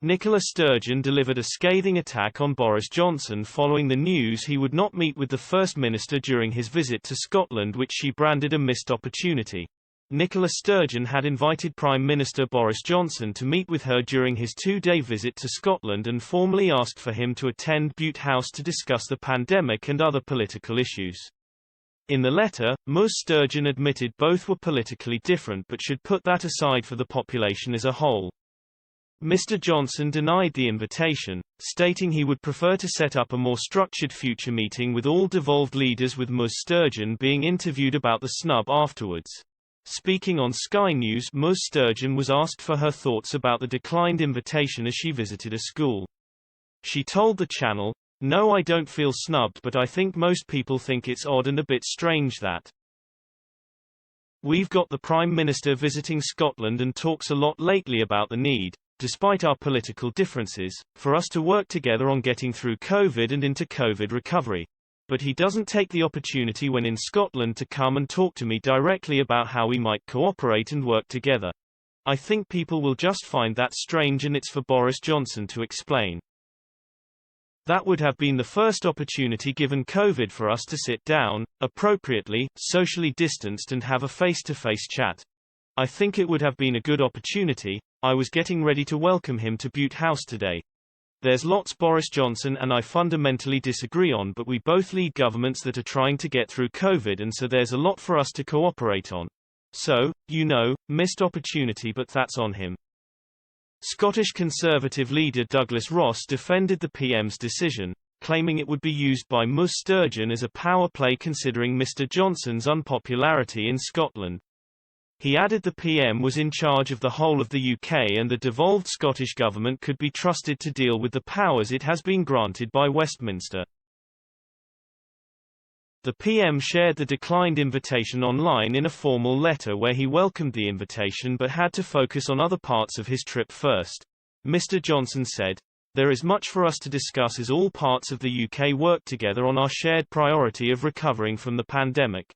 Nicola Sturgeon delivered a scathing attack on Boris Johnson following the news he would not meet with the First Minister during his visit to Scotland, which she branded a missed opportunity. Nicola Sturgeon had invited Prime Minister Boris Johnson to meet with her during his two-day visit to Scotland and formally asked for him to attend Bute House to discuss the pandemic and other political issues. In the letter, Ms. Sturgeon admitted both were politically different but should put that aside for the population as a whole. Mr. Johnson denied the invitation, stating he would prefer to set up a more structured future meeting with all devolved leaders, with Ms. Sturgeon being interviewed about the snub afterwards. Speaking on Sky News, Ms. Sturgeon was asked for her thoughts about the declined invitation as she visited a school. She told the channel, "No, I don't feel snubbed, but I think most people think it's odd and a bit strange that we've got the Prime Minister visiting Scotland and talks a lot lately about the need, despite our political differences, for us to work together on getting through COVID and into COVID recovery. But he doesn't take the opportunity when in Scotland to come and talk to me directly about how we might cooperate and work together. I think people will just find that strange, and it's for Boris Johnson to explain. That would have been the first opportunity given COVID for us to sit down, appropriately, socially distanced, and have a face-to-face chat. I think it would have been a good opportunity. I was getting ready to welcome him to Bute House today. There's lots Boris Johnson and I fundamentally disagree on, but we both lead governments that are trying to get through COVID, and so there's a lot for us to cooperate on. So, missed opportunity, but that's on him." Scottish Conservative leader Douglas Ross defended the PM's decision, claiming it would be used by Ms. Sturgeon as a power play considering Mr. Johnson's unpopularity in Scotland. He added the PM was in charge of the whole of the UK and the devolved Scottish Government could be trusted to deal with the powers it has been granted by Westminster. The PM shared the declined invitation online in a formal letter where he welcomed the invitation but had to focus on other parts of his trip first. Mr. Johnson said, "There is much for us to discuss as all parts of the UK work together on our shared priority of recovering from the pandemic."